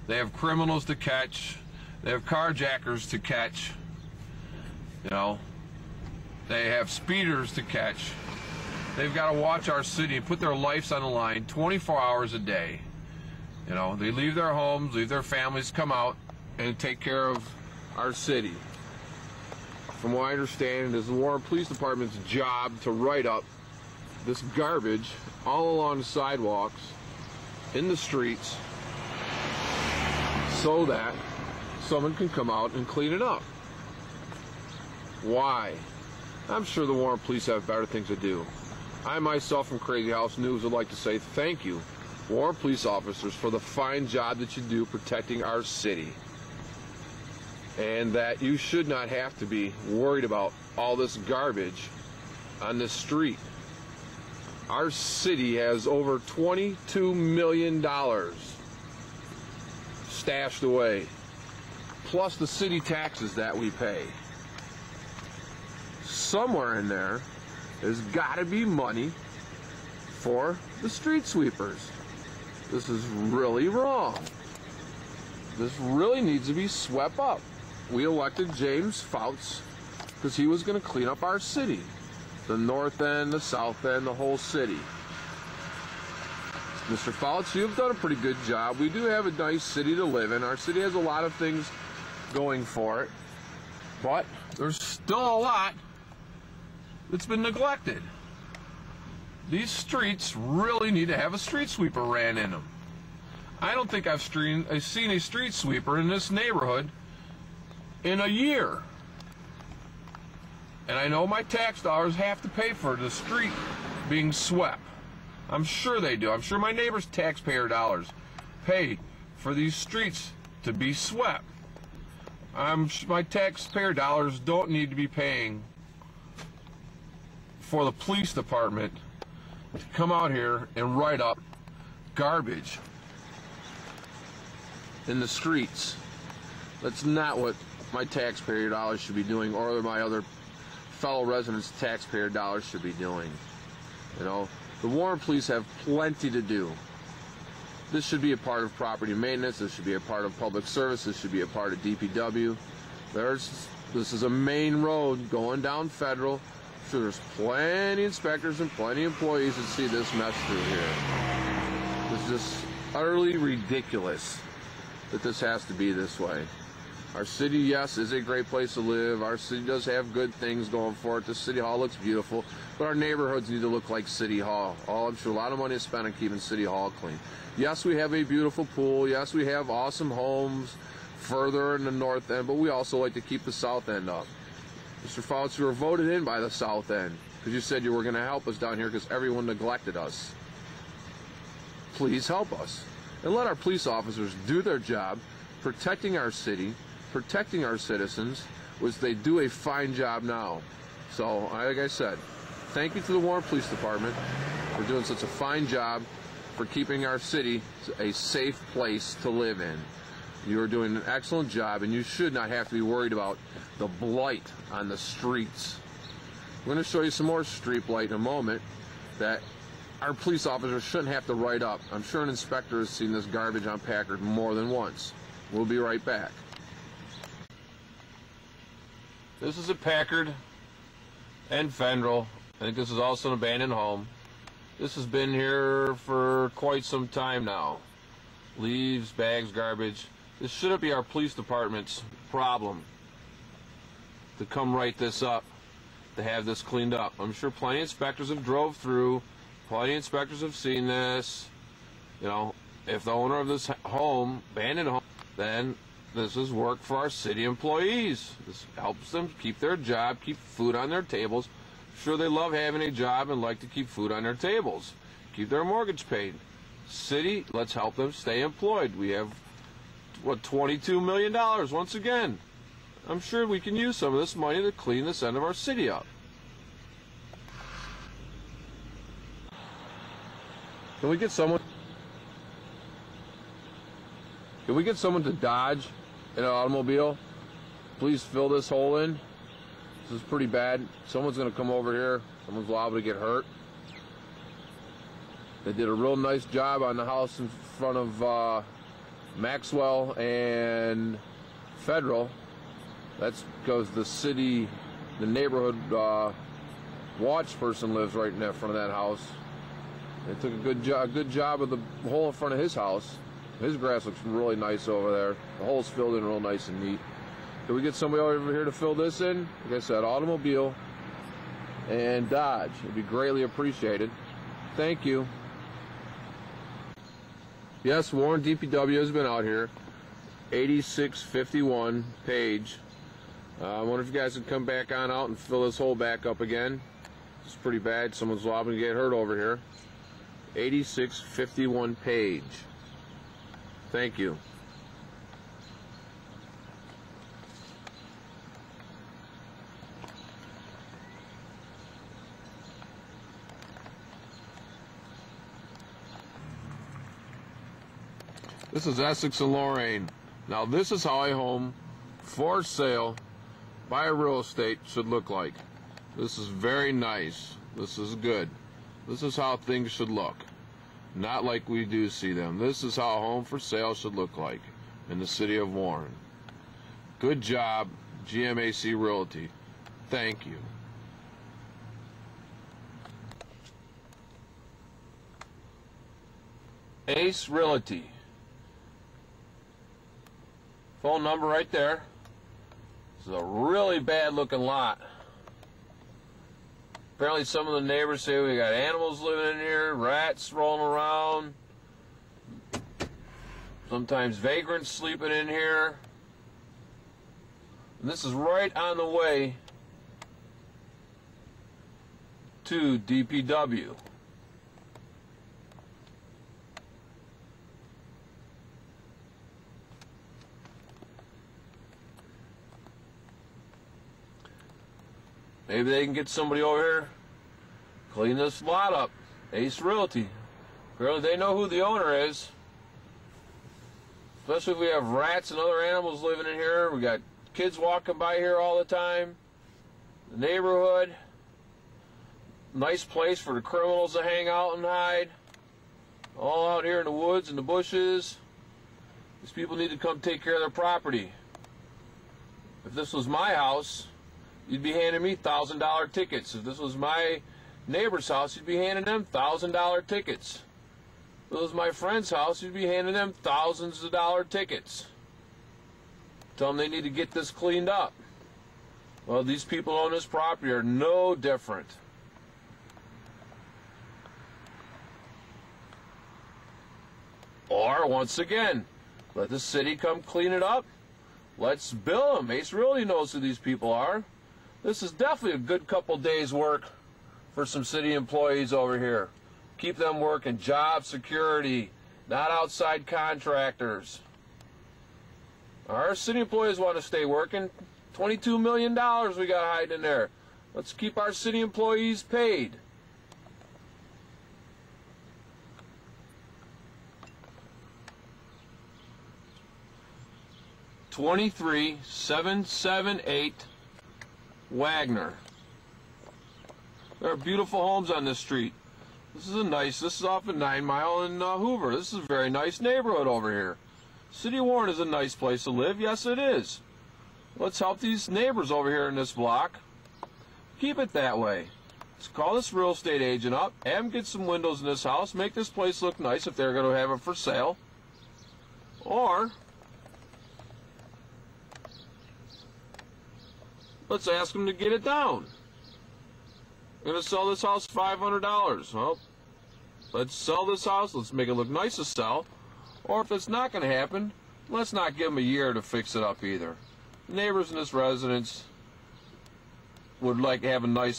They have criminals to catch. They have carjackers to catch. You know, they have speeders to catch. They've got to watch our city and put their lives on the line 24 hours a day. You know, they leave their homes, leave their families, come out and take care of our city. From what I understand, it is the Warren Police Department's job to write up this garbage all along the sidewalks, in the streets, so that someone can come out and clean it up. Why? I'm sure the Warren Police have better things to do. I myself from Crazy House News would like to say thank you, Warren Police officers, for the fine job that you do protecting our city. And that you should not have to be worried about all this garbage on the street. Our city has over $22 million stashed away, plus the city taxes that we pay. Somewhere in there, there's got to be money for the street sweepers. This is really wrong. This really needs to be swept up. We elected James Fouts because he was going to clean up our city. The north end, the south end, the whole city. Mr. Fouts, you've done a pretty good job. We do have a nice city to live in. Our city has a lot of things going for it. But there's still a lot that's been neglected. These streets really need to have a street sweeper ran in them. I don't think I've seen a street sweeper in this neighborhood in a year. And I know my tax dollars have to pay for the street being swept. I'm sure they do. I'm sure my neighbors' taxpayer dollars pay for these streets to be swept. My taxpayer dollars don't need to be paying for the police department to come out here and write up garbage in the streets. That's not what my taxpayer dollars should be doing, or my other fellow residents' taxpayer dollars should be doing. You know, the Warren Police have plenty to do. This should be a part of property maintenance. This should be a part of public service. This should be a part of DPW. This is a main road going down Federal. So there's plenty of inspectors and plenty of employees that see this mess through here. It's just utterly ridiculous that this has to be this way. Our city, yes, is a great place to live. Our city does have good things going for it. The City Hall looks beautiful, but our neighborhoods need to look like City Hall. I'm sure a lot of money is spent on keeping City Hall clean. Yes, we have a beautiful pool. Yes, we have awesome homes further in the north end, but we also like to keep the south end up. Mr. Fouts, you were voted in by the south end because you said you were going to help us down here because everyone neglected us. Please help us and let our police officers do their job protecting our city, protecting our citizens, which they do a fine job now. So, like I said, thank you to the Warren Police Department for doing such a fine job for keeping our city a safe place to live in. You are doing an excellent job, and you should not have to be worried about the blight on the streets. I'm going to show you some more street blight in a moment that our police officers shouldn't have to write up. I'm sure an inspector has seen this garbage on Packard more than once. We'll be right back. This is at Packard and Fendrel. I think this is also an abandoned home. This has been here for quite some time now. Leaves, bags, garbage. This shouldn't be our police department's problem to come write this up, to have this cleaned up. I'm sure plenty of inspectors have drove through, plenty of inspectors have seen this. You know, if the owner of this home, abandoned home, then this is work for our city employees. This helps them keep their job, keep food on their tables. I'm sure they love having a job and like to keep food on their tables, keep their mortgage paid. City, let's help them stay employed. We have, what, $22 million once again. I'm sure we can use some of this money to clean this end of our city up. Can we get someone to Dodge in an automobile? Please fill this hole in. This is pretty bad. Someone's going to come over here. Someone's liable to get hurt. They did a real nice job on the house in front of Maxwell and Federal. That's because the city, the neighborhood watch person lives right in front of that house. They took a good job of the hole in front of his house. His grass looks really nice over there. The hole's filled in real nice and neat. Can we get somebody over here to fill this in? Like I said, automobile and Dodge. It'd be greatly appreciated. Thank you. Yes, Warren DPW has been out here. 8651 Page. I wonder if you guys could come back on out and fill this hole back up again. It's pretty bad. Someone's liable to get hurt over here. 8651 Page. Thank you. This is Essex and Lorraine. Now this is how a home for sale by a real estate should look like. This is very nice. This is good. This is how things should look. Not like we do see them. This is how a home for sale should look like in the city of Warren. Good job, GMAC Realty. Thank you. Ace Realty. Phone number right there. This is a really bad looking lot. Apparently some of the neighbors say we got animals living in here, rats rolling around, sometimes vagrants sleeping in here. And this is right on the way to DPW. Maybe they can get somebody over here, clean this lot up. Ace Realty. Apparently they know who the owner is. Especially if we have rats and other animals living in here. We got kids walking by here all the time. The neighborhood. Nice place for the criminals to hang out and hide. All out here in the woods and the bushes. These people need to come take care of their property. If this was my house, you'd be handing me $1,000 tickets. If this was my neighbor's house, you'd be handing them $1,000 tickets. If it was my friend's house, you'd be handing them thousands of dollar tickets. Tell them they need to get this cleaned up. Well, these people on this property are no different. Or, once again, let the city come clean it up. Let's bill them. Ace Realty knows who these people are. This is definitely a good couple days' work for some city employees over here. Keep them working. Job security, not outside contractors. Our city employees want to stay working. $22 million we got hiding in there. Let's keep our city employees paid. $23,778 Wagner. There are beautiful homes on this street. This is off of 9 Mile in Hoover. This is a very nice neighborhood over here. City of Warren is a nice place to live. Yes, it is. Let's help these neighbors over here in this block. Keep it that way. Let's call this real estate agent up, have them get some windows in this house, make this place look nice if they're going to have it for sale. Or let's ask them to get it down. We're going to sell this house $500. Well, let's sell this house. Let's make it look nice to sell. Or if it's not going to happen, let's not give them a year to fix it up either. The neighbors in this residence would like to have a nice